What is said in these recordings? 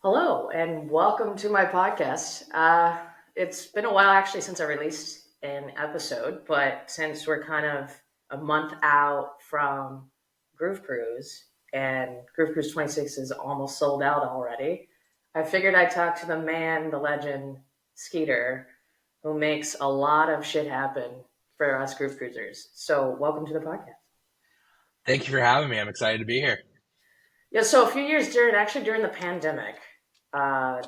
Hello, and welcome to my podcast. It's been a while actually since I released an episode, but since we're kind of a month out from Groove Cruise and Groove Cruise 26 is almost sold out already, I figured I'd talk to the man, the legend, Skeeter, who makes a lot of shit happen for us Groove Cruisers. So, welcome to the podcast. Thank you for having me. I'm excited to be here. Yeah, so a few years during the pandemic,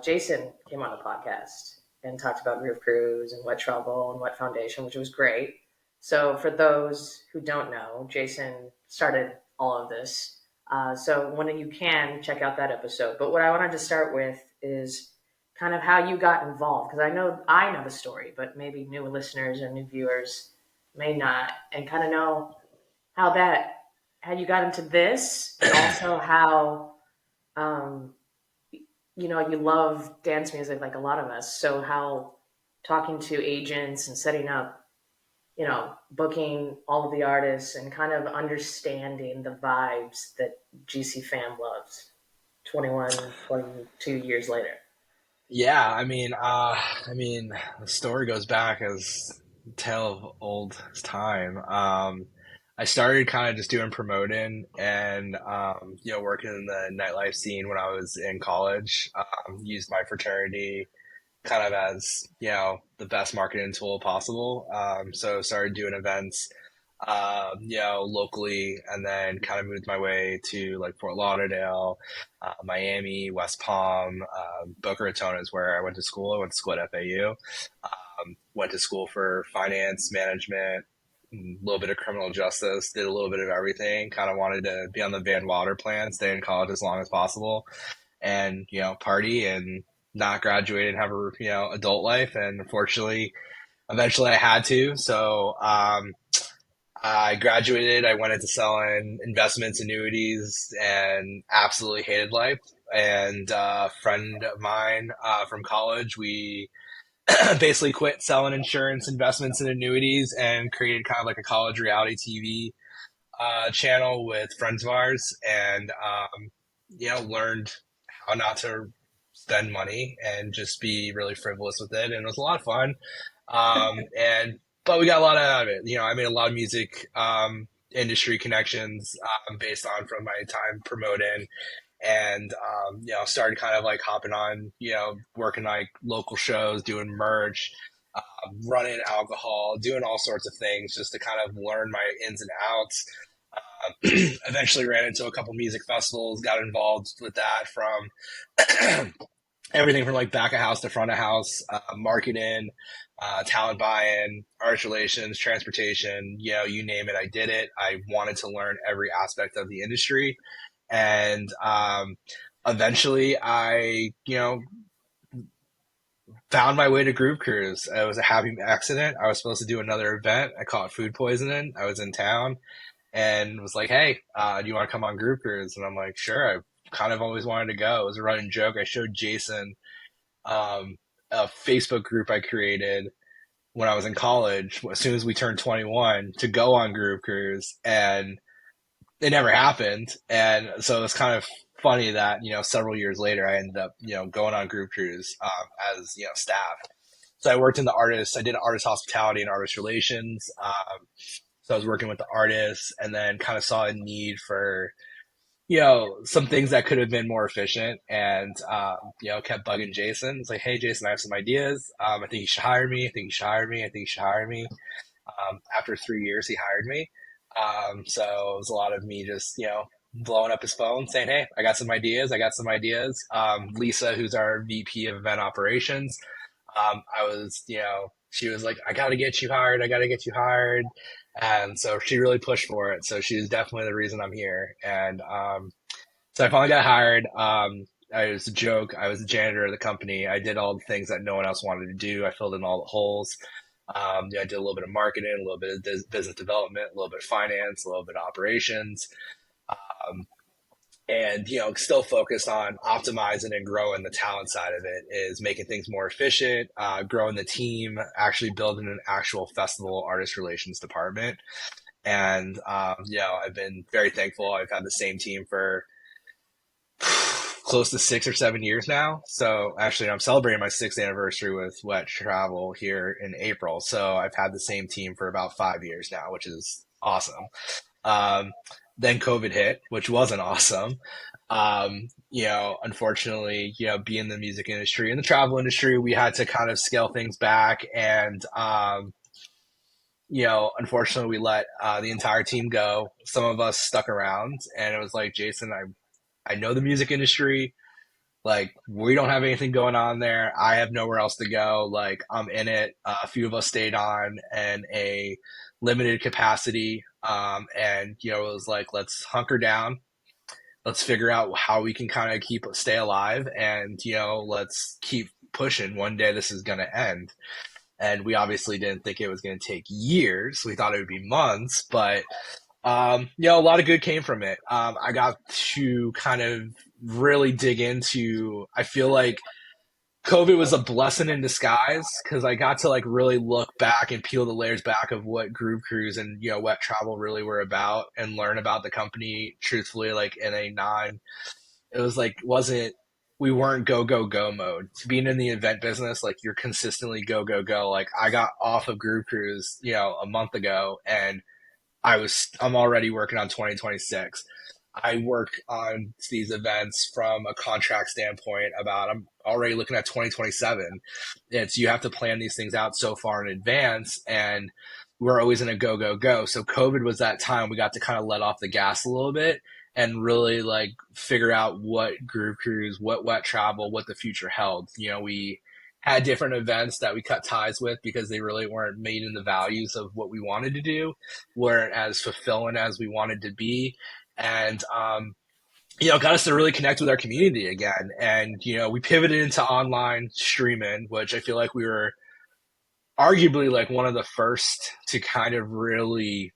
Jason came on the podcast and talked about Groove Cruise and What Trouble and What Foundation, which was great. So for those who don't know, Jason started all of this. So when you can check out that episode. But what I wanted to start with is kind of how you got involved, because I know the story, but maybe new listeners or new viewers may not, and kind of know how that how you got into this, and also how um, you love dance music like a lot of us. So how talking to agents and setting up, booking all of the artists and kind of understanding the vibes that GCFAM loves 22 years later. Yeah, the story goes back as a tale of old time. I started kind of just doing promoting and working in the nightlife scene when I was in college. Used my fraternity kind of as the best marketing tool possible. So started doing events locally, and then kind of moved my way to like Fort Lauderdale, Miami, West Palm, Boca Raton is where I went to school. I went to school at FAU. Went to school for finance, management, a little bit of criminal justice, did a little bit of everything. Kind of wanted to be on the Van Wilder plan, stay in college as long as possible, and party and not graduate and have a adult life. And unfortunately, eventually I had to. So I graduated. I went into selling investments, annuities, and absolutely hated life. And a friend of mine from college, we basically quit selling insurance, investments, and annuities and created kind of like a college reality TV channel with friends of ours, and learned how not to spend money and just be really frivolous with it. And it was a lot of fun. And but we got a lot out of it. I made a lot of music industry connections based on from my time promoting, and started kind of like hopping on, working like local shows, doing merch, running alcohol, doing all sorts of things just to kind of learn my ins and outs. Eventually ran into a couple music festivals, got involved with that from everything from like back of house to front of house, marketing, talent buy-in, artist relations, transportation, you name it, I did it. I wanted to learn every aspect of the industry. And eventually I, found my way to Groove Cruise. It was a happy accident. I was supposed to do another event. I caught food poisoning. I was in town and was like, "Hey, do you want to come on Groove Cruise?" And I'm like, "Sure." I kind of always wanted to go. It was a running joke. I showed Jason um, a Facebook group I created when I was in college, as soon as we turned 21, to go on Groove Cruise, and it never happened. And so it's kind of funny that several years later I ended up going on Groove Cruise as staff. So I worked in the artists. I did artist hospitality and artist relations. So I was working with the artists, and then kind of saw a need for some things that could have been more efficient, and kept bugging Jason. It's like, "Hey, Jason, I have some ideas. I think you should hire me. I think you should hire me. I think you should hire me." After 3 years, he hired me. So it was a lot of me just blowing up his phone, saying, "Hey, I got some ideas. I got some ideas." Lisa, who's our VP of event operations, I was, she was like, "I got to get you hired. I got to get you hired." And so she really pushed for it. So she's definitely the reason I'm here. And so I finally got hired. I was a joke. I was the janitor of the company. I did all the things that no one else wanted to do. I filled in all the holes. I did a little bit of marketing, a little bit of business development, a little bit of finance, a little bit of operations. Um, and still focused on optimizing and growing the talent side of it, is making things more efficient, growing the team, actually building an actual festival artist relations department. And I've been very thankful. I've had the same team for close to 6 or 7 years now. So actually, I'm celebrating my sixth anniversary with Whet Travel here in April. So I've had the same team for about 5 years now, which is awesome. Um, then COVID hit, which wasn't awesome. Unfortunately, being in the music industry and the travel industry, we had to kind of scale things back. And, unfortunately, we let the entire team go. Some of us stuck around, and it was like, Jason, I know the music industry. Like, we don't have anything going on there. I have nowhere else to go. Like, I'm in it. A few of us stayed on in a limited capacity. And it was like, let's hunker down. Let's figure out how we can kind of stay alive, and, let's keep pushing. One day this is going to end. And we obviously didn't think it was going to take years. We thought it would be months, but a lot of good came from it. I got to kind of really dig into, I feel like COVID was a blessing in disguise because I got to like really look back and peel the layers back of what Groove Cruise and, Wet Travel really were about and learn about the company truthfully, like in a non, it was like, wasn't, we weren't go, go, go mode. Being in the event business, like you're consistently go, go, go. Like I got off of Groove Cruise, a month ago, and I'm already working on 2026. I work on these events from a contract standpoint I'm already looking at 2027. You have to plan these things out so far in advance, and we're always in a go, go, go. So COVID was that time we got to kind of let off the gas a little bit and really like figure out what Groove Cruise, what Wet Travel, what the future held. We had different events that we cut ties with because they really weren't made in the values of what we wanted to do, weren't as fulfilling as we wanted to be. And, got us to really connect with our community again. And, we pivoted into online streaming, which I feel like we were arguably like one of the first to kind of really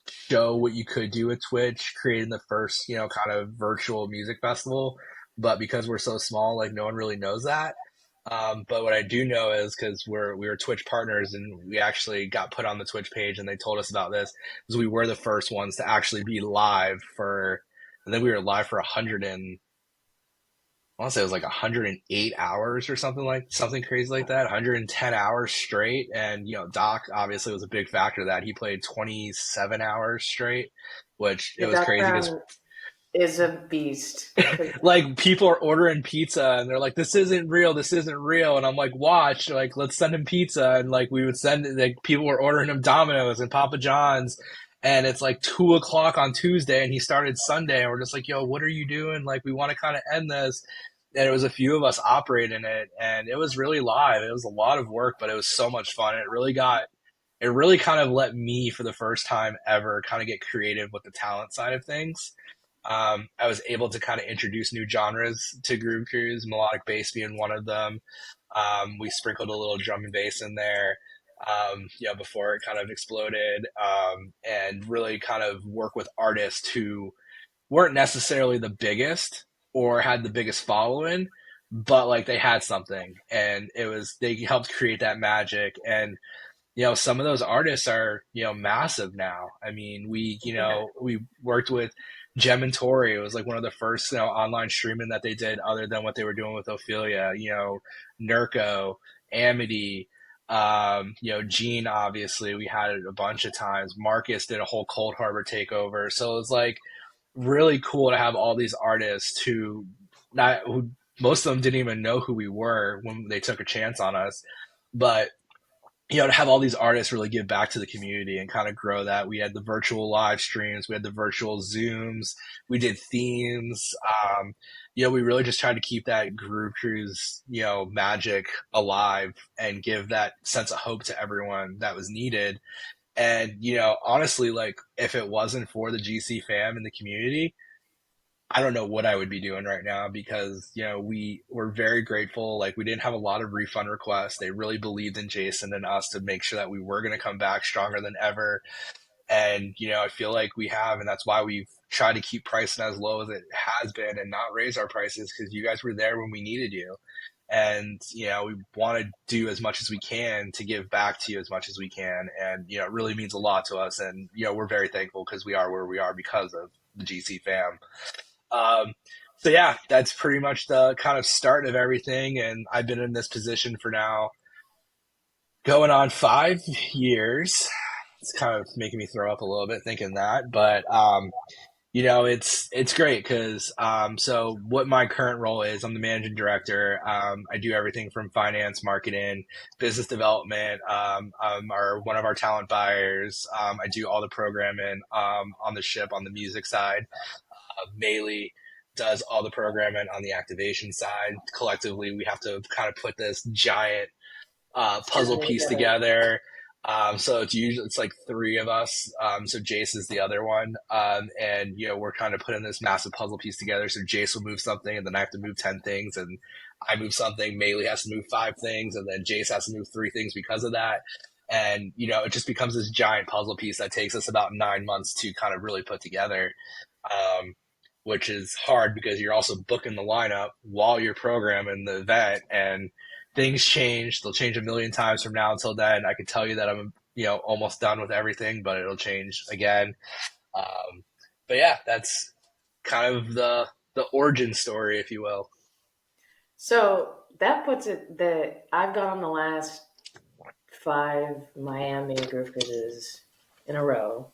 show what you could do with Twitch, creating the first, kind of virtual music festival. But because we're so small, like no one really knows that. But what I do know is because we were Twitch partners and we actually got put on the Twitch page and they told us about this because we were the first ones to actually be live for. I think we were live for 100 and I want to say it was like 108 hours or something crazy like that, 110 hours straight. And, Doc obviously was a big factor of that. He played 27 hours straight, which it Your was crazy because background is a beast. like people are ordering pizza and they're like, this isn't real. This isn't real. And I'm like, watch, like, let's send him pizza. And like, we would send it, like people were ordering him Domino's and Papa John's. And it's like 2 o'clock on Tuesday and he started Sunday. And we're just like, yo, what are you doing? Like, we want to kind of end this. And it was a few of us operating it and it was really live. It was a lot of work, but it was so much fun. It really kind of let me for the first time ever kind of get creative with the talent side of things. I was able to kind of introduce new genres to Groove Cruise, melodic bass being one of them. We sprinkled a little drum and bass in there, before it kind of exploded, and really kind of work with artists who weren't necessarily the biggest or had the biggest following, but like they had something, and they helped create that magic. And some of those artists are, massive now. I mean, we worked with Gem and Tori. It was like one of the first, online streaming that they did other than what they were doing with Ophelia, Nurko, Amity, Gene, obviously we had it a bunch of times. Marcus did a whole Cold Harbor takeover. So it was like really cool to have all these artists who most of them didn't even know who we were when they took a chance on us. But to have all these artists really give back to the community and kind of grow that. We had the virtual live streams, we had the virtual Zooms, we did themes. We really just tried to keep that Groove Cruise, magic alive and give that sense of hope to everyone that was needed. And, honestly, like if it wasn't for the GC fam and the community, I don't know what I would be doing right now because, we were very grateful. Like we didn't have a lot of refund requests. They really believed in Jason and us to make sure that we were going to come back stronger than ever. And, I feel like we have, and that's why we've tried to keep pricing as low as it has been and not raise our prices because you guys were there when we needed you. And, we want to do as much as we can to give back to you as much as we can. And, it really means a lot to us. And, we're very thankful because we are where we are because of the GC fam. Um, So yeah, that's pretty much the kind of start of everything. And I've been in this position for now going on 5 years. It's kind of making me throw up a little bit thinking that, but it's great because so what my current role is, I'm the managing director. I do everything from finance, marketing, business development. I'm one of our talent buyers. I do all the programming on the ship on the music side. Maylee does all the programming on the activation side. Collectively, we have to kind of put this giant puzzle Disney piece together. together. So it's like three of us. So Jace is the other one, and we're kind of putting this massive puzzle piece together. So Jace will move something, and then I have to move 10 things, and I move something. Maylee has to move 5 things, and then Jace has to move 3 things because of that. And it just becomes this giant puzzle piece that takes us about 9 months to kind of really put together. Um, which is hard because you're also booking the lineup while you're programming the event, and things change. They'll change a million times from now until then. I can tell you that I'm, almost done with everything, but it'll change again. Um, but yeah, that's kind of the origin story, if you will. So that puts it that I've gone on the last 5 Miami Groove Cruises in a row.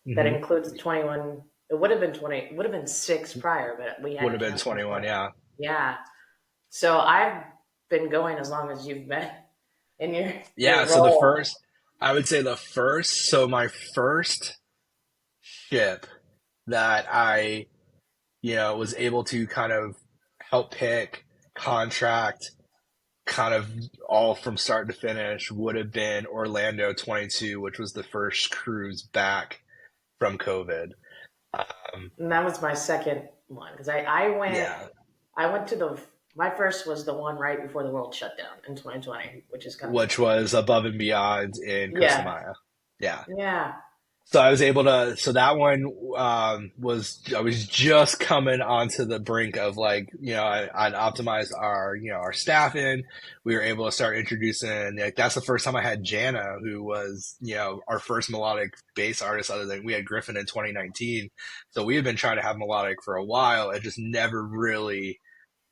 That Mm-hmm. includes 21. It would have been 20. It would have been six prior, but we had Would to have been cancel 21, one. yeah. Yeah. So I've been going as long as you've been in your Yeah, so role. I would say so my first ship that I, was able to kind of help pick, contract, kind of all from start to finish would have been Orlando 22, which was the first cruise back from COVID. Um, And that was my second one because yeah, I went to the my first was the one right before the world shut down in 2020, which is kind of which was Above and Beyond in Costa yeah, Maya. Yeah. yeah. So I was able to. So that one I was just coming onto the brink of like I'd optimized our staffing. We were able to start introducing like that's the first time I had Jana, who was our first melodic bass artist. Other than we had Griffin in 2019, so we had been trying to have melodic for a while. It just never really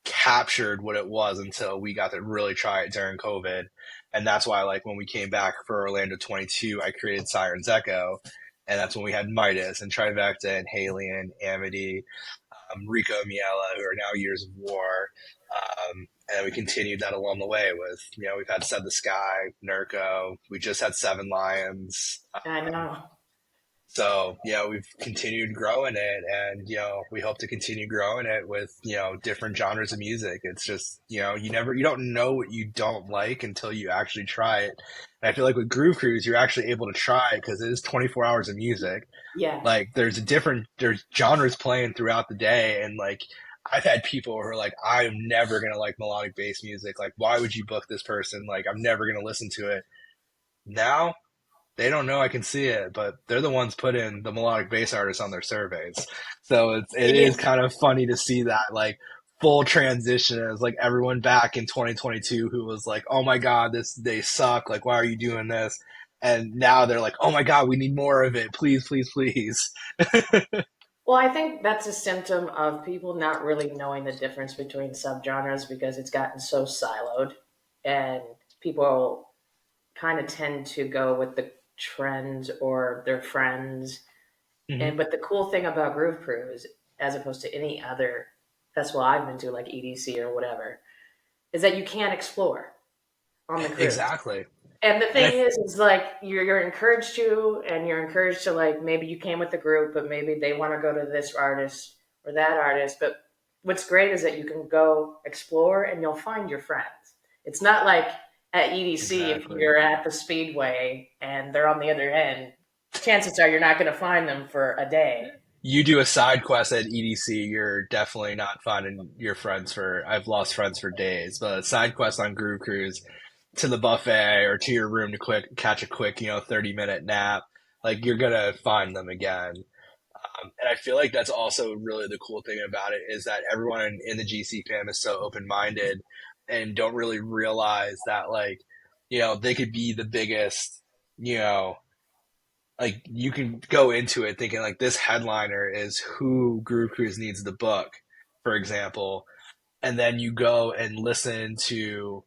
captured what it was until we got to really try it during COVID. And that's why, like, when we came back for Orlando 22, I created Siren's Echo. And that's when we had Midas and Trivecta and Halion, Amity, Rico and Miela, who are now Years of War. And we continued that along the way with, we've had Set the Sky, Nurko. We just had Seven Lions. I know. So, we've continued growing it, and, we hope to continue growing it with, different genres of music. It's just, you don't know what you don't like until you actually try it. And I feel like with Groove Cruise, you're actually able to try it because it is 24 hours of music. Yeah. Like, there's genres playing throughout the day, and like, I've had people who are like, I'm never going to like melodic bass music. Like, why would you book this person? Like, I'm never going to listen to it. Now, they don't know I can see it, but they're the ones putting the melodic bass artists on their surveys. So it Yeah. is kind of funny to see that like full transition as like everyone back in 2022 who was like, oh my God, they suck. Like, why are you doing this? And now they're like, oh my God, we need more of it. Please, please, please. Well, I think that's a symptom of people not really knowing the difference between subgenres because it's gotten so siloed, and people kind of tend to go with the trends or their friends. Hmm. And but the cool thing about Groove Cruise, as opposed to any other festival I've been to, like EDC or whatever, is that you can explore on the cruise. Exactly. And the And thing is like you're encouraged to, and you're encouraged to like maybe you came with the group, but maybe they want to go to this artist or that artist. But what's great is that you can go explore and you'll find your friends. It's not like at EDC if exactly. you're at the Speedway and they're on the other end. Chances are you're not going to find them for a day. You do a side quest at EDC, you're definitely not finding your friends for. I've lost friends for days, but a side quest on Groove Cruise to the buffet or to your room to catch a quick 30-minute nap, like you're gonna find them again. And I feel like that's also really the cool thing about it is that everyone in the GC fam is so open minded and don't really realize that like they could be the biggest you know like you can go into it thinking like this headliner is who Groove Cruise needs to book. for example, and then you go and listen to,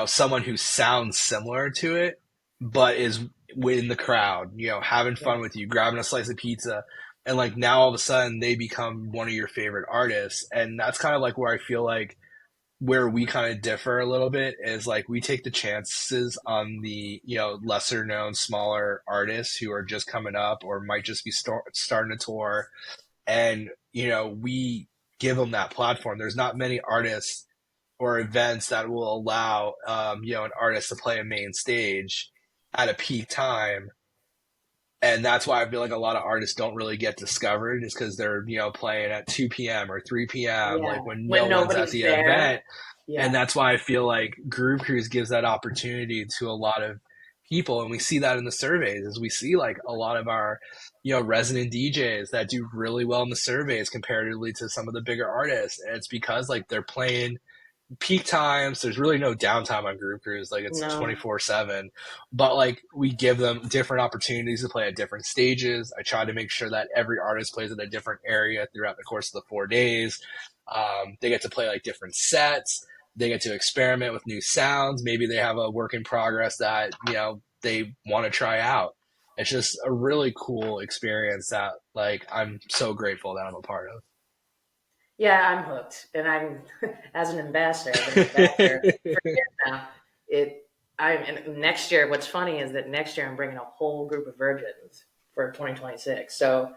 someone who sounds similar to it, but is in the crowd, having fun with you, grabbing a slice of pizza. And like now all of a sudden they become one of your favorite artists. And that's kind of like where I feel like where we kind of differ a little bit is like we take the chances on the, lesser known, smaller artists who are just coming up or might just be starting a tour. And, we give them that platform. There's not many artists or events that will allow an artist to play a main stage at a peak time. And that's why I feel like a lot of artists don't really get discovered is because they're playing at 2 p.m. or 3 p.m. Yeah. like when no When one's at nobody's the there. event. And Yeah. that's why I feel like Groove Cruise gives that opportunity to a lot of people, and we see that in the surveys as we see like a lot of our resident DJs that do really well in the surveys comparatively to some of the bigger artists, and it's because like they're playing peak times. There's really no downtime on Group Cruise. Like it's No. 24/7. But like we give them different opportunities to play at different stages. I try to make sure that every artist plays at a different area throughout the course of the 4 days. They get to play like different sets. They get to experiment with new sounds. Maybe they have a work in progress that, they want to try out. It's just a really cool experience that like I'm so grateful that I'm a part Yeah, I'm hooked, and I'm as an ambassador. I've been an ambassador of. for years now. It, and next year. What's funny is that next year I'm bringing a whole group of virgins for 2026. So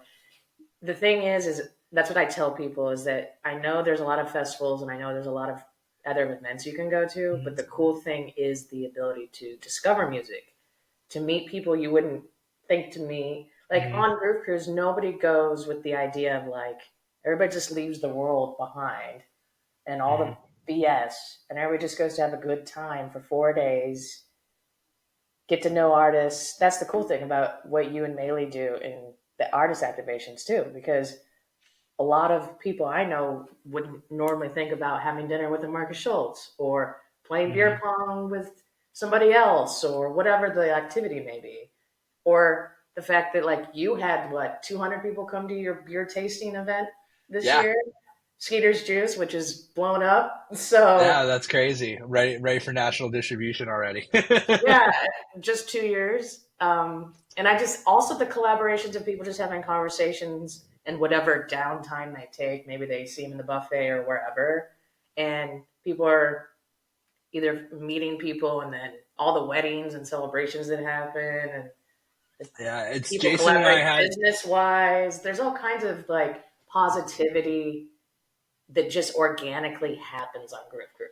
the thing is that's what I tell people is that I know there's a lot of festivals and I know there's a lot of other events you can go to, but the cool thing is the ability to discover music, to meet people you wouldn't think to meet. Like Mhm. on Groove Cruise, nobody goes with the idea of like everybody just leaves the world behind and all the Mhm. BS, and everybody just goes to have a good time for 4 days, get to know artists. That's the cool thing about what you and Maylee do in the artist activations too, because a lot of people I know wouldn't normally think about having dinner with a Marcus Schultz or playing beer Mhm. pong with somebody else or whatever the activity may be. Or the fact that like you had what 200 people come to your beer tasting event this Yeah. year, Skeeter's Juice, which is blown up. So Yeah, that's crazy. Ready for national distribution already. yeah, just 2 years. And I just also the collaborations of people just having conversations and whatever downtime they take. Maybe they see them in the buffet or wherever, and people are either meeting people and then all the weddings and celebrations that happen, and Yeah, it's people Jason and I collaborate had. business wise. There's all kinds of like positivity that just organically happens on Group Cruise.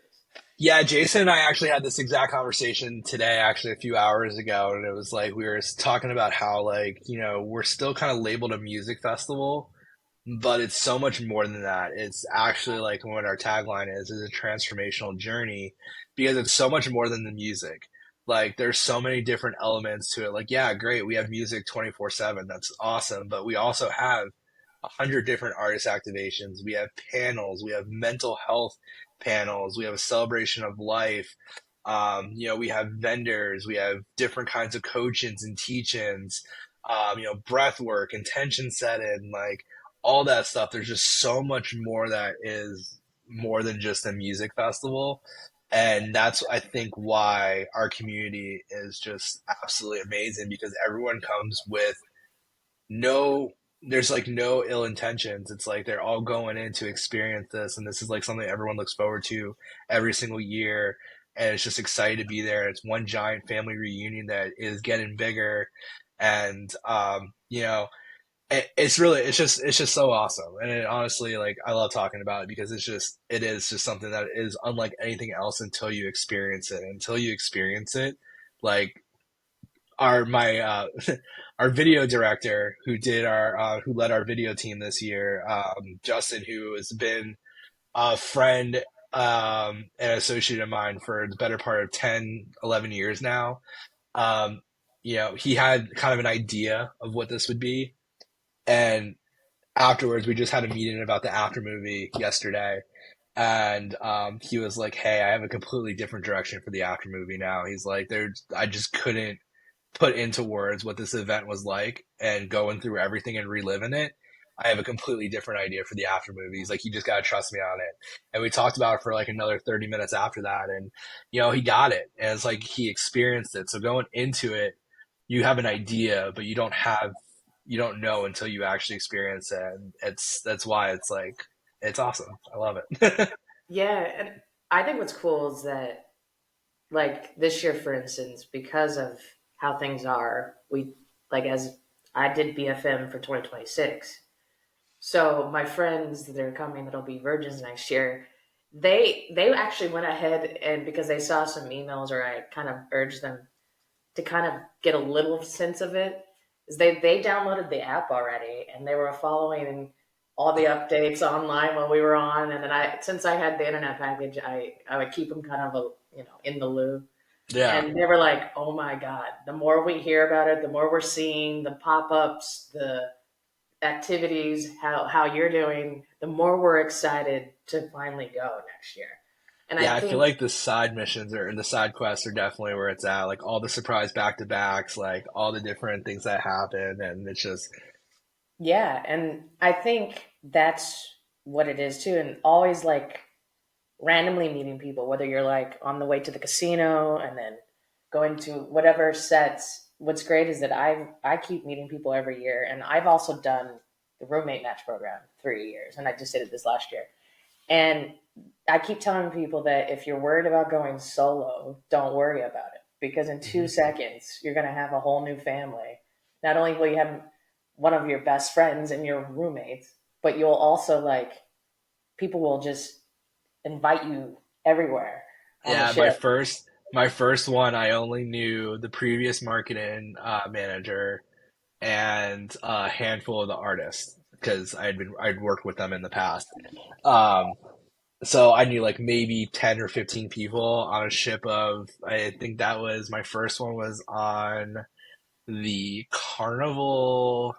Yeah, Jason and I actually had this exact conversation today, actually a few hours ago, and it was like we were talking about how like, we're still kind of labeled a music festival, but it's so much more than that. It's actually like what our tagline is a transformational journey because it's so much more than the music. Like there's so many different elements to it. Like, yeah, great. We have music 24/7. That's awesome. But we also have 100 different artist activations. We have panels. We have mental health panels. We have a celebration of life. We have vendors. We have different kinds of coachings and teach-ins. Breath work, intention setting, like all that stuff. There's just so much more that is more than just a music festival. And that's, I think, why our community is just absolutely amazing because everyone comes with no, there's like no ill intentions. It's like they're all going in to experience this. And this is like something everyone looks forward to every single year. And it's just excited to be there. It's one giant family reunion that is getting bigger. And, it's just so awesome, and honestly, like I love talking about it because it is just something that is unlike anything else until you experience it. Until you experience it, like our my our video director who led our video team this year, Justin, who has been a friend and associate of mine for the better part of 10, 11 years now. Um, he had kind of an idea of what this would be, and afterwards we just had a meeting about the after movie yesterday, and he was like, hey, I have a completely different direction for the after movie now. He's like, I just couldn't put into words what this event was like and going through everything and reliving it. I have a completely different idea for the after movies. Like, you just gotta trust me on it. And we talked about it for like another 30 minutes after that, and he got it, and it's like he experienced it. So going into it, you have an idea, but you don't know until you actually experience it. And that's why it's like it's awesome. I love it. Yeah, and I think what's cool is that, like this year, for instance, because of how things are, we like as I did BFM for 2026. So my friends that are coming that'll be virgins next year, they actually went ahead and because they saw some emails or I kind of urged them to kind of get a little sense of it, is they downloaded the app already and they were following all the updates online while we were on. And then since I had the internet package, I would keep them kind of in the loop. Yeah. And they were like, "Oh my god!" The more we hear about it, the more we're seeing the pop-ups, the activities, how you're doing, the more we're excited to finally go next year. And I Yeah, I feel think, like the side missions or the side quests are definitely where it's at. Like all the surprise back to backs, like all the different things that happen, and it's just yeah, and I think that's what it is too. And always like randomly meeting people, whether you're like on the way to the casino and then going to whatever sets. What's great is that I keep meeting people every year, and I've also done the roommate match program 3 years, and I just did it this last year. And I keep telling people that if you're worried about going solo, don't worry about it because in two Mhm. seconds you're going to have a whole new family. Not only will you have one of your best friends and your roommates, but you'll also like people will just invite you everywhere on the Yeah, ship. my first one, I only knew the previous marketing manager and a handful of the artists because I'd worked with them in the past. Um, so I knew like maybe 10 or 15 people on a ship of, I think that was my first one was on the Carnival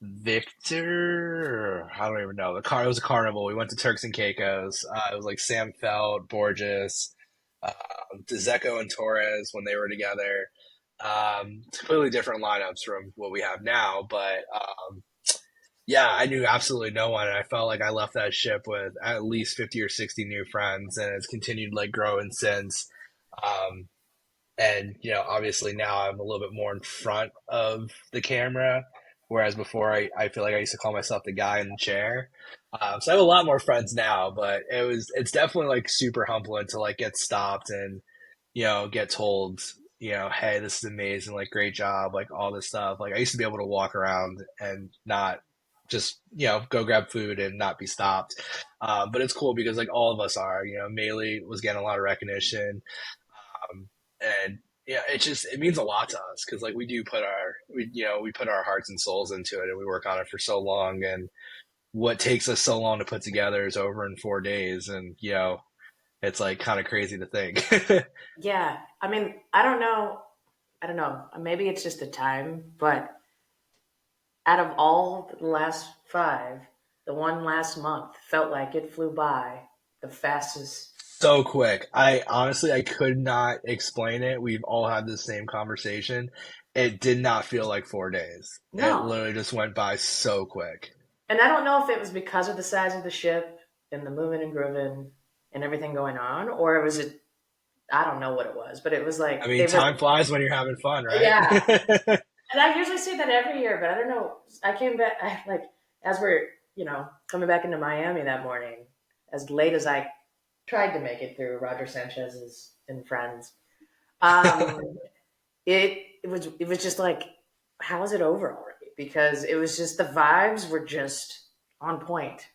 Victor. I don't even know. It was a carnival. We went to Turks and Caicos. It was like Sam Felt, Borges, DeZeco and Torres when they were together. Completely different lineups from what we have now, but yeah, I knew absolutely no one, and I felt like I left that ship with at least 50 or 60 new friends, and it's continued like growing since. Um, and obviously now I'm a little bit more in front of the camera, whereas before I feel like I used to call myself the guy in the chair. So I have a lot more friends now, but it's definitely like super humbling to like get stopped and get told, hey, this is amazing, like great job, like all this stuff. Like I used to be able to walk around and not just go grab food and not be stopped. But it's cool because like all of us are, Melee was getting a lot of recognition. Um, and yeah, it means a lot to us because like we put our hearts and souls into it and we work on it for so long, and what takes us so long to put together is over in 4 days, and it's like kind of crazy to think. Yeah, I mean, I don't know. I don't know. Maybe it's just the time, but out of all the last five, the one last month felt like it flew by the fastest. So quick. I could not explain it. We've all had the same conversation. It did not feel like 4 days. It No. literally just went by so quick. And I don't know if it was because of the size of the ship and the moving and grooving and everything going on, or it was a, I don't know what it was, but it was I like mean, they were, time flies when you're having fun, right? yeah. And I usually say that every year, but I don't know. I came back, like, as we're, coming back into Miami that morning, as late as I tried to make it through Roger Sanchez's and Friends. Um, it was just like, how is it over already? Because it was just the vibes were just on point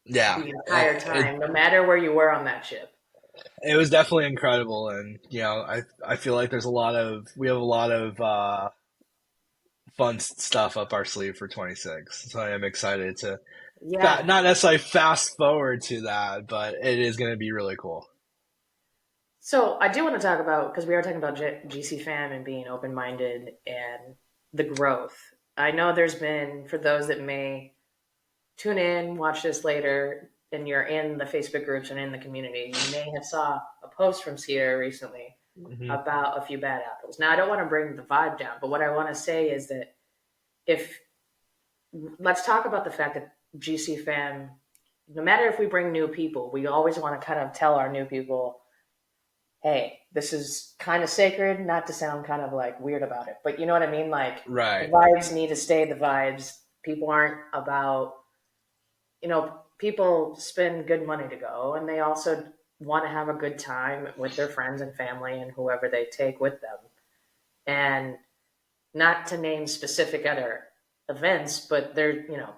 Yeah, the entire it, time, no matter where you were on that ship. it was definitely incredible, and I feel like we have a lot of fun stuff up our sleeve for 26. So I am excited to Yeah. not necessarily fast forward to that, but it is going to be really cool. So I do want to talk about because we are talking about GCFAM and being open minded and the growth. I know there's been for those that may tune in, watch this later, and you're in the Facebook groups and in the community, you may have saw a post from Skeeter recently Hmm. about a few bad apples. Now I don't want to bring the vibe down, but what I want to say is that if let's talk about the fact that GCFAM, no matter if we bring new people, we always want to kind of tell our new people, hey, this is kind of sacred, not to sound kind of like weird about it, but you know what I mean? Like the Right. vibes need to stay the vibes. People aren't about, people spend good money to go and they also want to have a good time with their friends and family and whoever they take with them. And not to name specific other events, but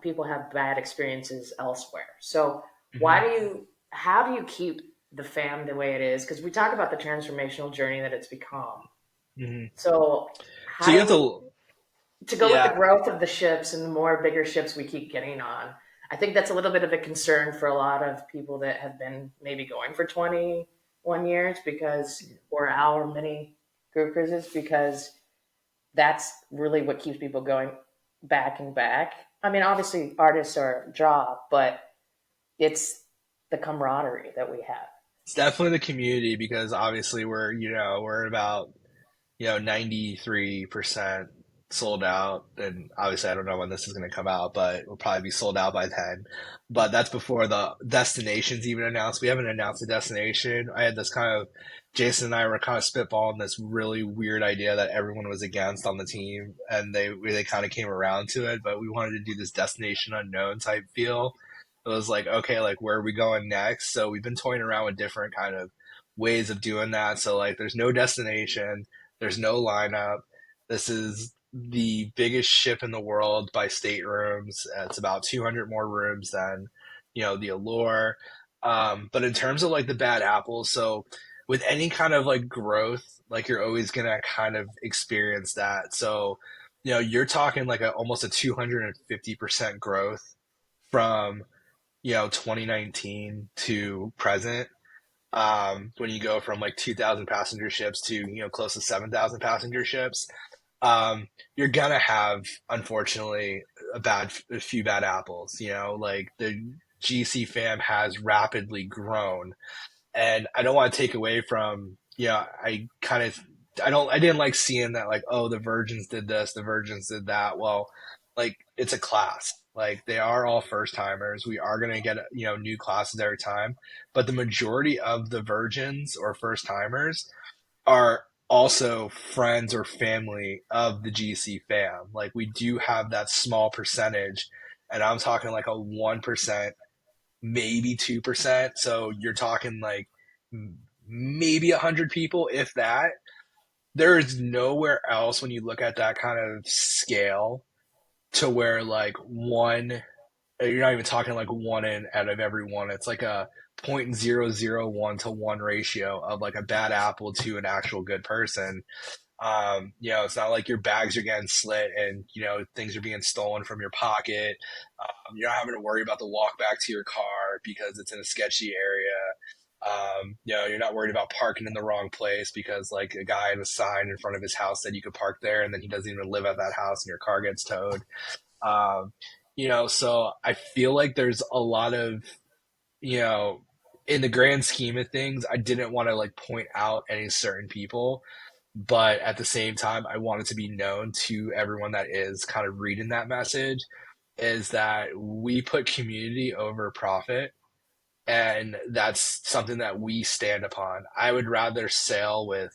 people have bad experiences elsewhere. So Hmm. how do you keep the fam the way it is? Because we talk about the transformational journey that it's become. Hmm. So So how you do have we, to, to go with the yeah, growth of the ships and the more bigger ships we keep getting on? I think that's a little bit of a concern for a lot of people that have been maybe going for 21 years because, or our mini group cruises, because that's really what keeps people going back and back. I mean, obviously, artists are a job, but it's the camaraderie that we have. it's definitely the community because obviously we're about 93% sold out. And obviously, I don't know when this is going to come out, but we'll probably be sold out by then. But that's before the destination's even announced. We haven't announced the destination. I had this kind of, Jason and I were kind of spitballing this really weird idea that everyone was against on the team, and they kind of came around to it. But we wanted to do this destination unknown type feel. It was like, okay, like where are we going next? So we've been toying around with different kind of ways of doing that. So like, there's no destination, there's no lineup. This is the biggest ship in the world by staterooms. It's about 200 more rooms than, the Allure. But in terms of like the bad apples, so with any kind of like growth, like you're always gonna kind of experience that. So, you're talking like almost a 250% growth from, 2019 to present, when you go from like 2,000 passenger ships to close to 7,000 passenger ships, you're gonna have, unfortunately, a few bad apples. Like the GC fam has rapidly grown, and I don't want to take away from, I didn't like seeing that, like, oh, the virgins did this, the virgins did that. Well, like, it's a class. Like, they are all first timers. We are going to get, new classes every time. But the majority of the virgins or first timers are also friends or family of the GC fam. Like, we do have that small percentage, and I'm talking like a 1%, maybe 2%. So you're talking like maybe 100 people, if that. There is nowhere else when you look at that kind of scale to where like one, you're not even talking like one in out of every one. It's like a 0.001 to one ratio of like a bad apple to an actual good person. It's not like your bags are getting slit and, things are being stolen from your pocket. You're not having to worry about the walk back to your car because it's in a sketchy area. You're not worried about parking in the wrong place because like a guy had a sign in front of his house said you could park there and then he doesn't even live at that house and your car gets towed. Um, so I feel like there's a lot of, you know, in the grand scheme of things, I didn't want to like point out any certain people, but at the same time, I want it to be known to everyone that is kind of reading that message is that we put community over profit. And that's something that we stand upon. I would rather sail with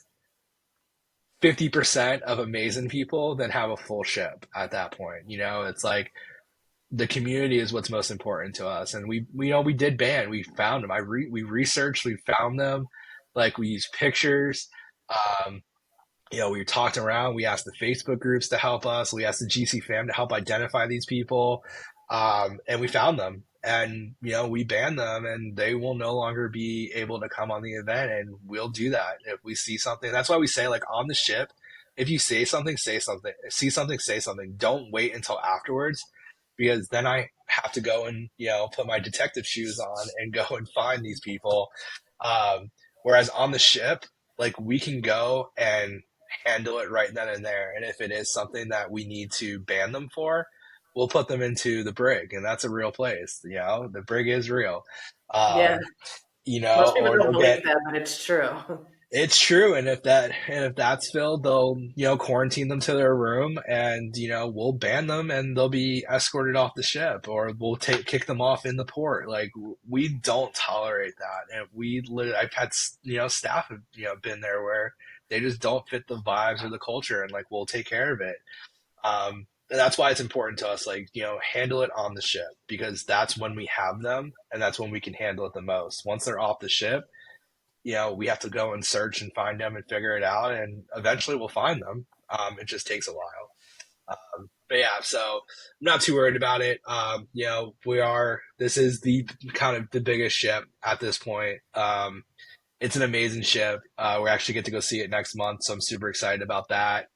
50% of amazing people than have a full ship at that point. It's like the community is what's most important to us. And we did band. We found them. We researched, we found them. Like we used pictures. Um, we talked around. We asked the Facebook groups to help us. We asked the GC fam to help identify these people, and we found them. And we banned them, and they will no longer be able to come on the event. And we'll do that if we see something. That's why we say, like on the ship, if you say something, say something. See something, say something. Don't wait until afterwards, because then I have to go and put my detective shoes on and go and find these people. Whereas on the ship, like we can go and handle it right then and there. And if it is something that we need to ban them for, we'll put them into the brig, and that's a real place. The brig is real. Yeah, Um, most people or don't they'll believe get that, but it's true. It's true, and if that's filled, they'll quarantine them to their room, and we'll ban them, and they'll be escorted off the ship, or we'll take kick them off in the port. Like we don't tolerate that, and I've had staff have been there where they just don't fit the vibes or the culture, and like we'll take care of it. And that's why it's important to us, like handle it on the ship because that's when we have them, and that's when we can handle it the most. Once they're off the ship we have to go and search and find them and figure it out, and eventually we'll find them. It just takes a while. But yeah, so I'm not too worried about it. This is the kind of the biggest ship at this point. It's an amazing ship. We actually get to go see it next month, so I'm super excited about that.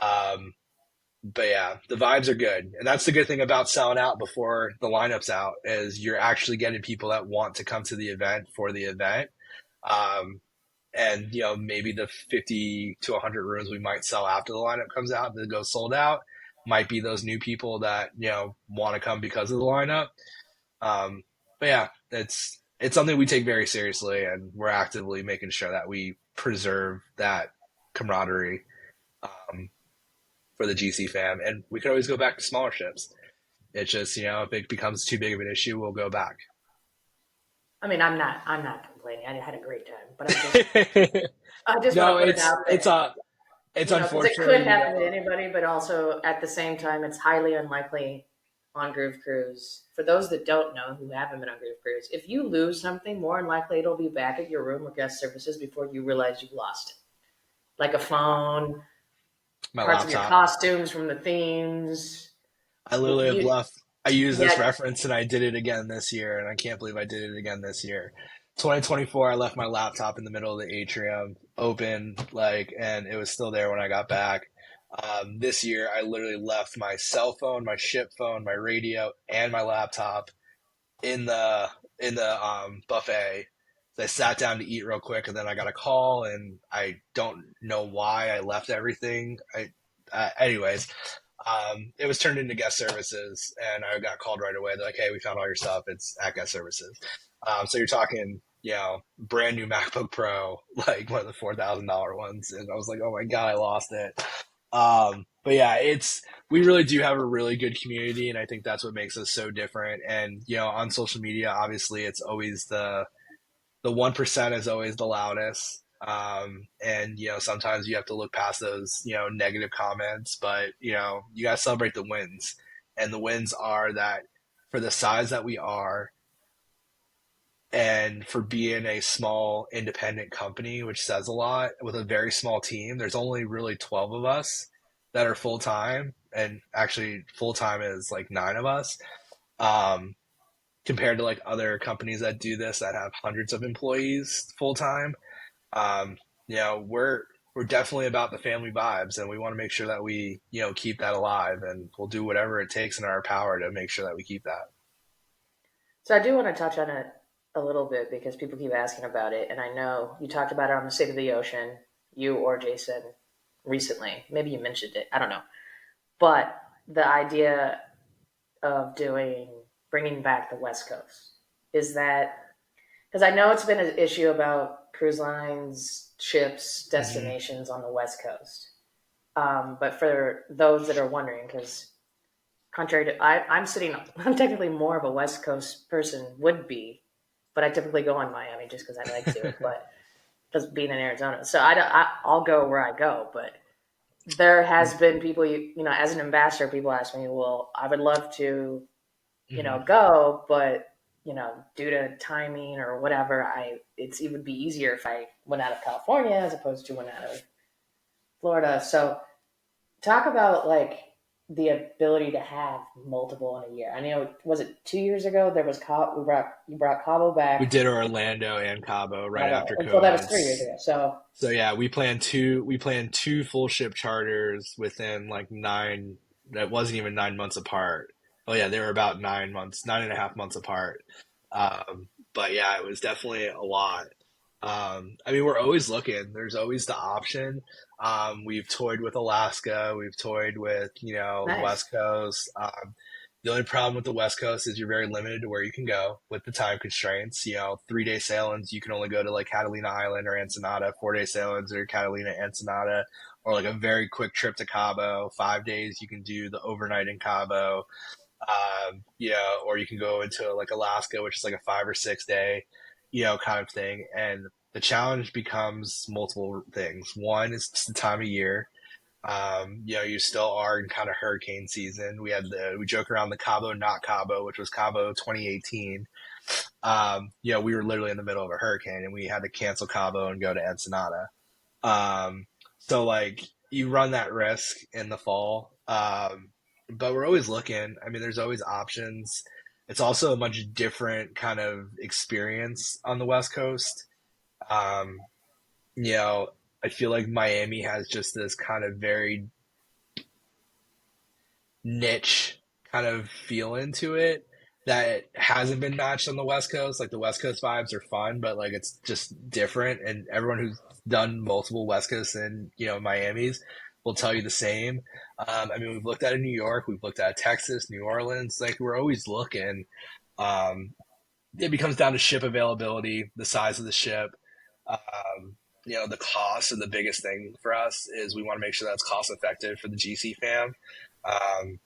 Um, but yeah, the vibes are good. And that's the good thing about selling out before the lineup's out is you're actually getting people that want to come to the event for the event. Um, and maybe the 50 to 100 rooms we might sell after the lineup comes out that go sold out might be those new people that want to come because of the lineup. But yeah, it's something we take very seriously, and we're actively making sure that we preserve that camaraderie um, for the GC fam, and we can always go back to smaller ships. It's just if it becomes too big of an issue, we'll go back. I mean, I'm not complaining. I had a great time, but I just want No, to put it out there, it's because it could unfortunately happen to anybody, but also at the same time, it's highly unlikely on Groove Cruise. For those that don't know who haven't been on Groove Cruise, if you lose something, more than likely it'll be back at your room with guest services before you realize you've lost it. Like a phone, my parts of your laptop. costumes from the themes. I literally have left. I used this Yeah, reference and I did it again this year, and I can't believe I did it again this year. 2024, I left my laptop in the middle of the atrium, open, like, and it was still there when I got back. This year, I literally left my cell phone, my ship phone, my radio, and my laptop in the buffet. So I sat down to eat real quick, and then I got a call, and I don't know why I left everything. Anyways, it was turned into guest services, and I got called right away. They're like, "Hey, we found all your stuff. It's at guest services." So you're talking, brand new MacBook Pro, like one of the $4,000 ones, and I was like, "Oh my god, I lost it." But yeah, we really do have a really good community, and I think that's what makes us so different. And on social media, obviously, it's always the 1% is always the loudest. And sometimes you have to look past those negative comments, but you got to celebrate the wins, and the wins are that for the size that we are, and for being a small independent company, which says a lot, with a very small team, there's only really 12 of us that are full time, and actually full time is like 9 of us. Um, Compared to like other companies that do this that have hundreds of employees full time. um, we're definitely about the family vibes, and we want to make sure that we keep that alive, and we'll do whatever it takes in our power to make sure that we keep that. so I do want to touch on it a little bit because people keep asking about it, and I know you talked about it on the State of the Ocean, you or Jason, recently. Maybe you mentioned it. I don't know, but the idea of doing bringing back the West Coast is that because I know it's been an issue about cruise lines, ships, Mm-hmm. destinations on the West Coast. But for those that are wondering, because contrary to I'm sitting, I'm technically more of a West Coast person would be, but I typically go on Miami just because I like to. But just being in Arizona, so I'll go where I go. But there has been people, as an ambassador, people ask me, well, I would love to, Mm-hmm. go, but due to timing or whatever, it would be easier if I went out of California as opposed to went out of Florida. So talk about like the ability to have multiple in a year. I know, was it 2 years ago? There was you brought Cabo We back. did Orlando and Cabo right after Well, that was COVID. 3 years ago. So So yeah, we planned two full ship charters within like nine. That wasn't even 9 months apart. Oh yeah, they were about 9 months, 9.5 months apart. But yeah, it was definitely a lot. I mean, we're always looking. There's always the option. We've toyed with Alaska. We've toyed with the nice. West Coast. The only problem with the West Coast is you're very limited to where you can go with the time constraints. 3 day sailings, you can only go to like Catalina Island or Ensenada. 4 day sailings or Catalina, Ensenada, or like a very quick trip to Cabo. 5 days, you can do the overnight in Cabo. Or you can go into like Alaska, which is like a 5 or 6 day, kind of thing. And the challenge becomes multiple things. One is the time of year. You still are in kind of hurricane season. We joke around the Cabo not Cabo, which was Cabo 2018. We were literally in the middle of a hurricane and we had to cancel Cabo and go to Ensenada. So like you run that risk in the fall. But we're always looking. I mean, there's always options. It's also a much different kind of experience on the West Coast. Um, you know, I feel like Miami has just this kind of very niche kind of feel into it that hasn't been matched on the West Coast. Like the West Coast vibes are fun, but like it's just different. And everyone who's done multiple West Coasts and Miami's will tell you the same. I mean, we've looked at it in New York, we've looked at Texas, New Orleans. Like we're always looking. Um, it becomes down to ship availability, the size of the ship. The cost are the biggest thing for us is we want to make sure that's cost effective for the GCFAM. Um,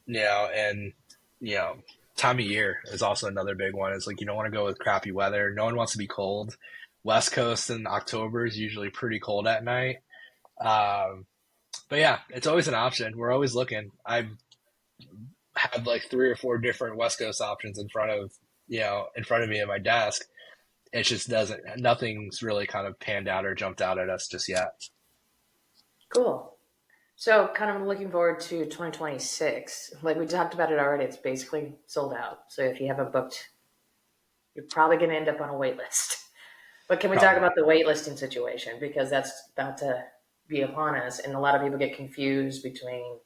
and you know, time of year is also another big one. It's like you don't want to go with crappy weather. No one wants to be cold. West Coast in October is usually pretty cold at night. Um, but yeah, it's always an option. We're always looking. I've had like 3 or 4 different West Coast options in front of me at my desk. It just doesn't. Nothing's really kind of panned out or jumped out at us just yet. Cool. So, kind of looking forward to 2026. Like we talked about it already, it's basically sold out. So, if you haven't booked, you're probably going to end up on a wait list. But can we talk Probably. about the waitlisting situation? Because that's about to be upon us. And a lot of people get confused between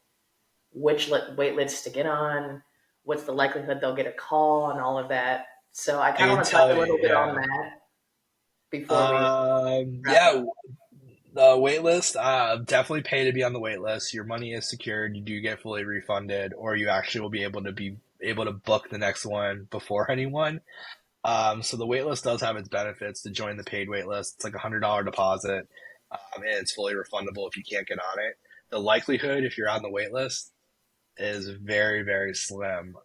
which wait lists to get on, what's the likelihood they'll get a call, and all of that. So, I I kind of can want to talk tell a little you, bit on yeah. that before we wrap Yeah, up. the wait list, definitely pay to be on the wait list. Your money is secured. You do get fully refunded, or you actually will be able to book the next one before anyone. So the wait list does have its benefits to join the paid wait list. It's like $100 deposit, and it's fully refundable if you can't get on it. The likelihood, if you're on the wait list, is very, very slim.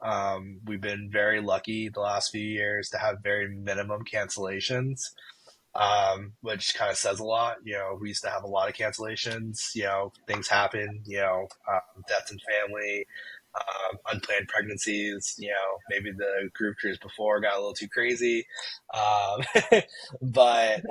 We've been very lucky the last few years to have very minimum cancellations, which kind of says a lot. We used to have a lot of cancellations. Things happen. Deaths in family, unplanned pregnancies. Maybe the group cruise before got a little too crazy, um, but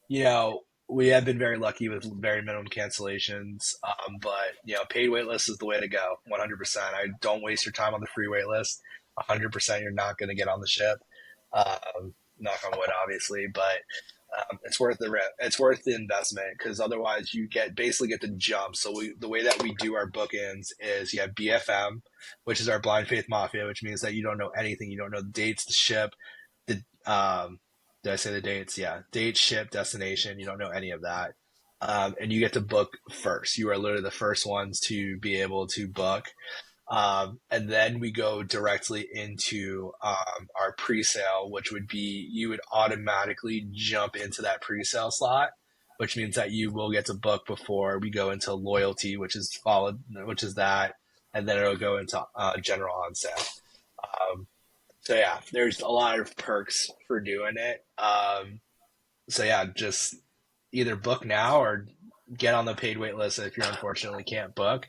you know. We have been very lucky with very minimum cancellations, but paid wait list is the way to go. 100%. I don't waste your time on the free wait list. 100%, you're not going to get on the ship. Knock on wood, obviously, but it's worth it's worth the investment because otherwise you basically get the jump. So the way that we do our bookings is you have BFM, which is our blind faith mafia, which means that you don't know anything. You don't know the dates, the ship, the did I say the dates? Yeah, date, ship, destination. You don't know any of that, and you get to book first. You are literally the first ones to be able to book. And then we go directly into our pre-sale, which would be you would automatically jump into that pre-sale slot, which means that you will get to book before we go into loyalty, which is that, and then it'll go into general on sale. So yeah, there's a lot of perks for doing it. So yeah, just either book now or get on the paid wait list if you unfortunately can't book.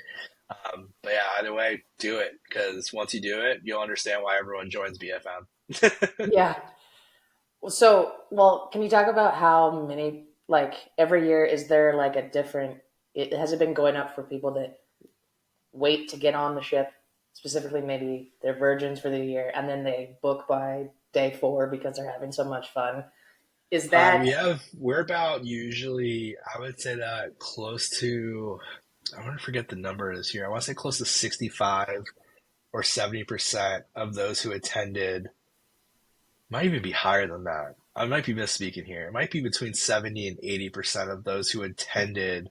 But yeah, either way, do it because once you do it, you'll understand why everyone joins BFM. Yeah. So, well, can you talk about how many, like, every year, is there like a different, has it been going up for people that wait to get on the ship, specifically maybe they're virgins for the year, and then they book by day 4 because they're having so much fun? Is that, We're about usually, I would say that close to, I want to forget the number this year. I want to say close to 65 or 70% of those who attended might even be higher than that. I might be misspeaking here. It might be between 70 and 80% of those who attended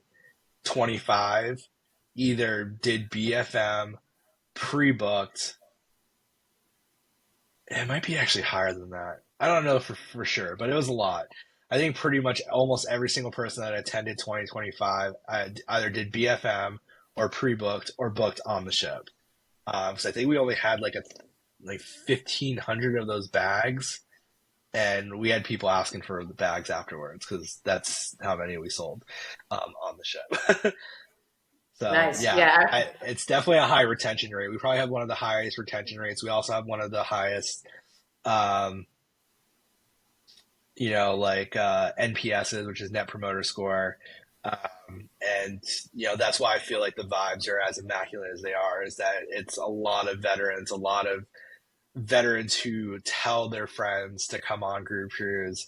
25 either did BFM pre-booked, it might be actually higher than that. I don't know for sure, but it was a lot. I think pretty much almost every single person that attended 2025 either did BFM or pre-booked or booked on the ship. So I think we only had like 1,500 of those bags, and we had people asking for the bags afterwards because that's how many we sold on the ship. So Nice. yeah, Yeah. it's definitely a high retention rate. We probably have one of the highest retention rates. We also have one of the highest, um, NPSs, which is Net Promoter Score. And that's why I feel like the vibes are as immaculate as they are. Is that it's a lot of veterans who tell their friends to come on group cruise.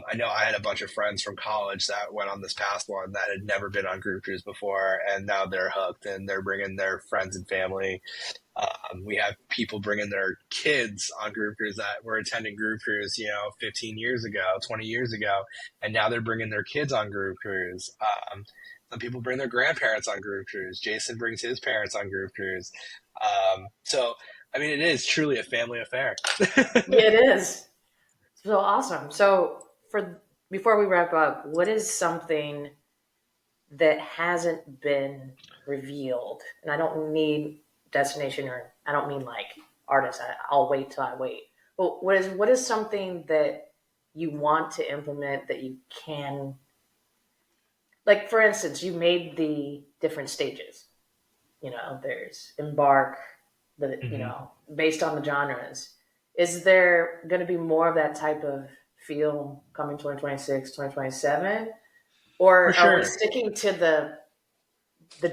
I know I had a bunch of friends from college that went on this past one that had never been on group cruise before, and now they're hooked and they're bringing their friends and family. We have people bringing their kids on group cruise that were attending group cruise, 15 years ago, 20 years ago, and now they're bringing their kids on group cruise. Some people bring their grandparents on group cruise. Jason brings his parents on group cruise. So, I mean, it is truly a family affair. Yeah, it is. So awesome. So for before we wrap up, what is something that hasn't been revealed? And I don't mean destination, or I don't mean like artist. I'll wait till I wait. But what is something that you want to implement that you can, like for instance, you made the different stages. There's embark, Hmm. based on the genres. Is there going to be more of that type of feel coming 2026, 2027? For Or are we sure. sticking to the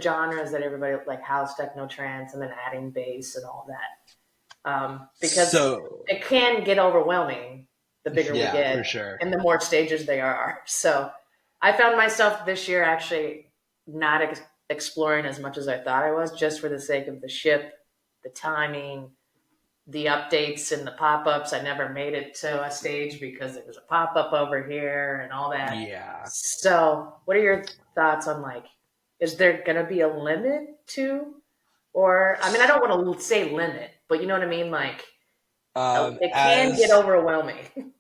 genres that everybody like house, techno, trance, and then adding bass and all that? Because So, it can get overwhelming the bigger we yeah, for get sure. and the more stages they are. So I found myself this year actually not exploring as much as I thought I was, just for the sake of the ship, the timing, the updates and the pop-ups. I never made it to a stage because there was a pop-up over here and all that. Yeah. So what are your thoughts on, like, is there going to be a limit to, or I mean, I don't want to say limit, but you know what I mean? Like, it can get As overwhelming.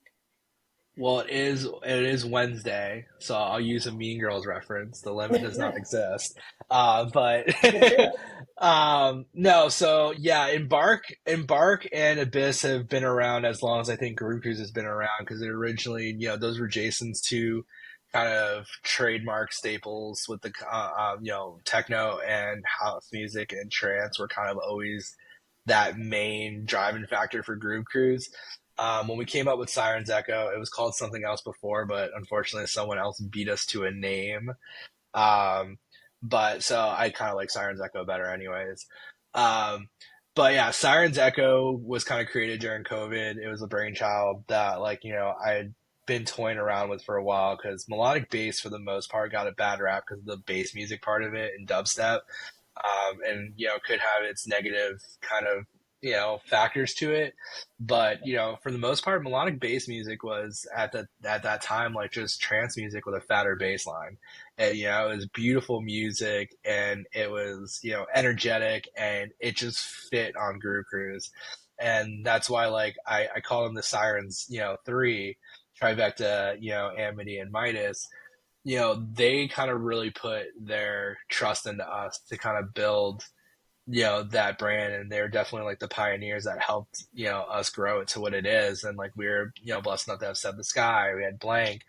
Well, it is Wednesday, so I'll use a Mean Girls reference. The limit does not exist. But That's it. no, so yeah, Embark and Abyss have been around as long as I think Guru Cruise has been around because it originally, those were Jason's two kind of trademark staples with the techno and house music and trance were kind of always that main driving factor for Groove Cruise. When we came up with Sirens Echo, it was called something else before, but unfortunately, someone else beat us to a name. Um, but so I kind of like Sirens Echo better, anyways. Um, but yeah, Sirens Echo was kind of created during COVID. It was a brainchild that, I had been toying around with for a while because melodic bass, for the most part, got a bad rap because of the bass music part of it and dubstep, and could have its negative kind of factors to it. But for the most part, melodic bass music was at that time like just trance music with a fatter bass line. And it was beautiful music, and it was energetic, and it just fit on Groove Cruise. And that's why like I call them the Sirens, three trifecta, Amity and Midas. They kind of really put their trust into us to kind of build, that brand. And they're definitely like the pioneers that helped, us grow it to what it is. And like we were, blessed enough to have Set the Sky. We had Blank.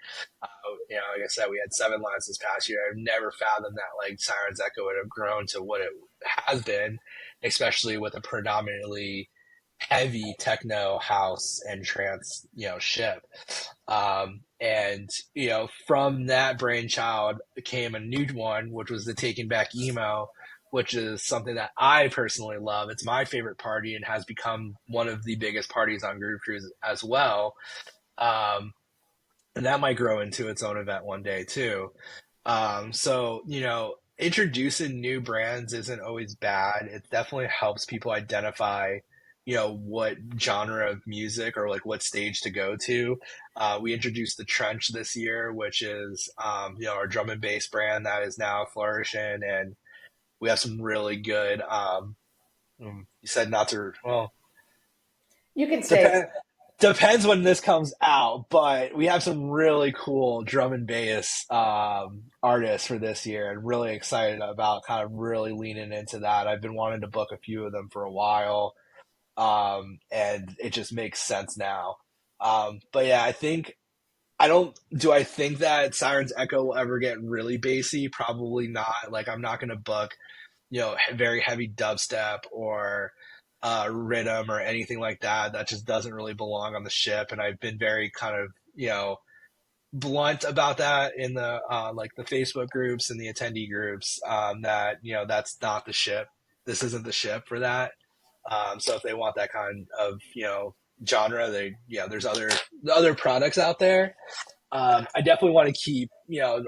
Like I said, we had Seven Lines this past year. I've never fathomed that like Sirens Echo would have grown to what it has been, especially with a predominantly heavy techno house and trance ship. And from that brainchild came a new one, which was the Taking Back Emo, which is something that I personally love. It's my favorite party and has become one of the biggest parties on Groove Cruise as well. um, and that might grow into its own event one day too. So, introducing new brands isn't always bad. It definitely helps people identify, what genre of music or like what stage to go to. We introduced the Trench this year, which is, our drum and bass brand that is now flourishing. And we have some really good, You said not to. Well, You can say depend, depends when this comes out, but we have some really cool drum and bass artists for this year, and really excited about kind of really leaning into that. I've been wanting to book a few of them for a while, and it just makes sense now. But yeah, I think I don't. Do I think that Siren's Echo will ever get really bassy? Probably not. Like I'm not going to book very heavy dubstep or rhythm or anything like that. That just doesn't really belong on the ship. And I've been very kind of blunt about that in the like the Facebook groups and the attendee groups. That that's not the ship. This isn't the ship for that. So if they want that kind of genre, they there's other products out there. I definitely want to keep,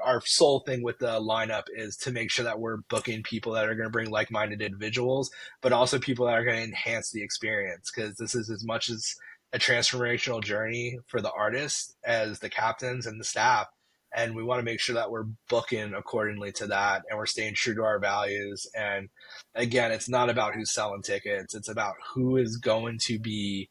our sole thing with the lineup is to make sure that we're booking people that are going to bring like-minded individuals, but also people that are going to enhance the experience. Because this is as much as a transformational journey for the artists as the captains and the staff. And we want to make sure that we're booking accordingly to that, and we're staying true to our values. And again, it's not about who's selling tickets; it's about who is going to be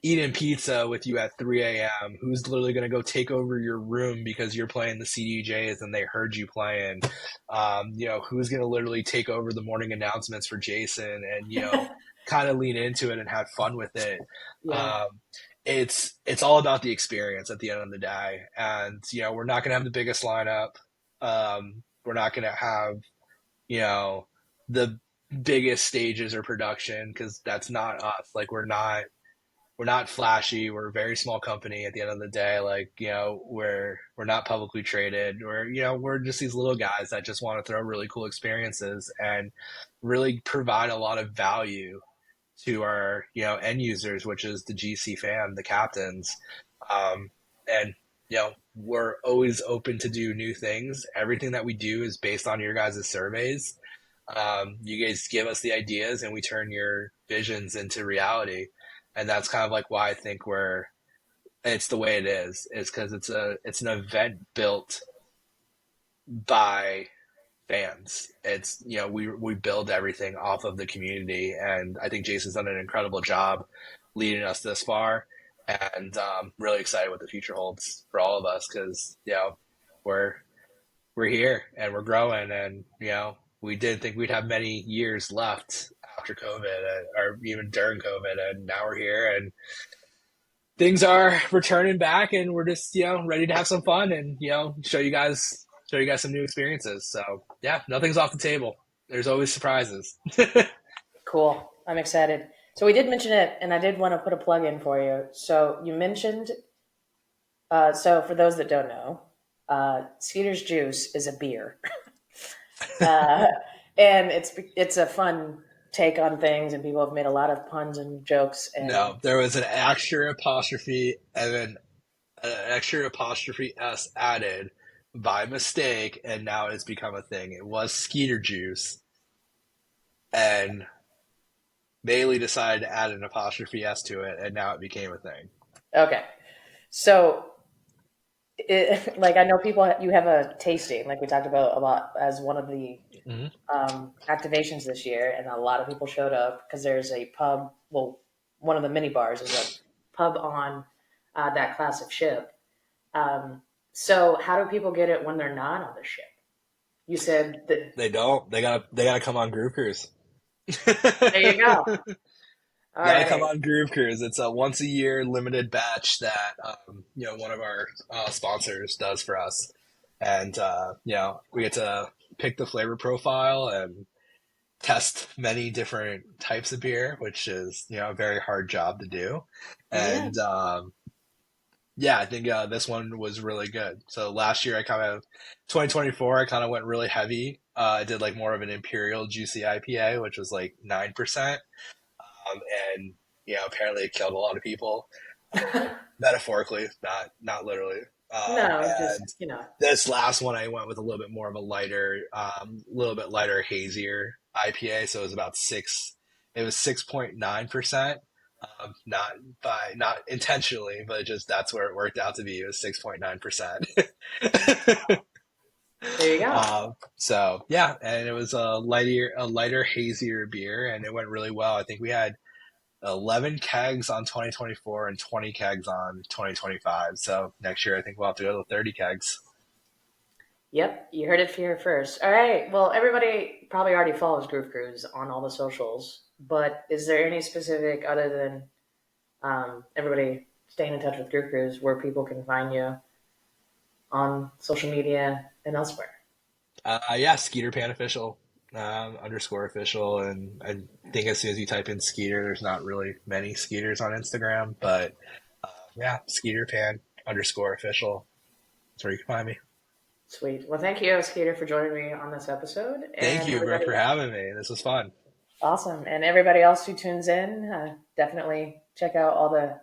eating pizza with you at 3 a.m. Who's literally going to go take over your room because you're playing the CDJs and they heard you playing. Who's going to literally take over the morning announcements for Jason and kind of lean into it and have fun with it. yeah. Um, it's all about the experience at the end of the day, and we're not going to have the biggest lineup. We're not going to have the biggest stages or production because that's not us. Like we're not flashy. We're a very small company at the end of the day. Like, we're not publicly traded. We're just these little guys that just want to throw really cool experiences and really provide a lot of value to our, end users, which is the GCFAM, the captains. And, we're always open to do new things. Everything that we do is based on your guys' surveys. You guys give us the ideas and we turn your visions into reality. And that's kind of like why I think it's the way it is because it's an event built by fans. It's we build everything off of the community, and I think Jason's done an incredible job leading us this far, and really excited what the future holds for all of us because we're we're here and we're growing, and we didn't think we'd have many years left after COVID or even during COVID, and now we're here and things are returning back, and we're just ready to have some fun and show you guys some new experiences. So yeah, nothing's off the table. There's always surprises. Cool. I'm excited. So we did mention it, and I did want to put a plug in for you. So you mentioned, so for those that don't know, Skeeter's Juice is a beer. uh, and it's a fun take on things, and people have made a lot of puns and jokes. And No, there was an extra apostrophe and then an extra apostrophe s added by mistake, and now it's become a thing. It was Skeeter Juice, and Bailey decided to add an apostrophe s to it, and now it became a thing. okay, so like I know people, you have a tasting, like we talked about a lot as one of the Mm-hmm. activations this year, and a lot of people showed up because there's a pub. Well, one of the mini bars is a pub on that class of ship. So how do people get it when they're not on the ship? You said that. They don't. They gotta come on Groove Cruise. There you go. All Gotta come right. on Groove Cruise. It's a once a year limited batch that one of our sponsors does for us, and we get to pick the flavor profile and test many different types of beer, which is a very hard job to do, Yeah. and yeah, I think this one was really good. So last year, 2024, I kind of went really heavy. I did like more of an imperial juicy IPA, which was like 9%. Um, and apparently it killed a lot of people, metaphorically, not literally. No, just And this last one, I went with a little bit more of a lighter, little bit lighter, hazier IPA. So it was about six. It was 6.9%. Not intentionally, but just that's where it worked out to be. It was 6.9%. There you go. So yeah, and it was a lighter, hazier beer, and it went really well. I think we had 11 kegs on 2024 and 20 kegs on 2025. So next year, I think we'll have to go to 30 kegs. Yep, you heard it here first. All right. Well, everybody probably already follows Groove Cruise on all the socials, but is there any specific other than everybody staying in touch with Groove Cruise where people can find you on social media and elsewhere? Yeah, Skeeter Pan official, underscore official. And I think as soon as you type in Skeeter, there's not really many Skeeters on Instagram, but yeah, Skeeter Pan underscore official. That's where you can find me. Sweet. Well, thank you, Skeeter, for joining me on this episode, Thank and you, Brooke, for everybody. having me. This was fun. Awesome, and everybody else who tunes in, definitely check out all the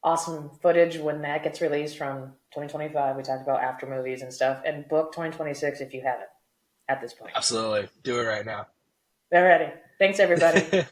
awesome footage when that gets released from 2025. We talked about after movies and stuff, and book 2026 if you haven't at this point. Absolutely. Do it right now. Alrighty. Thanks, everybody.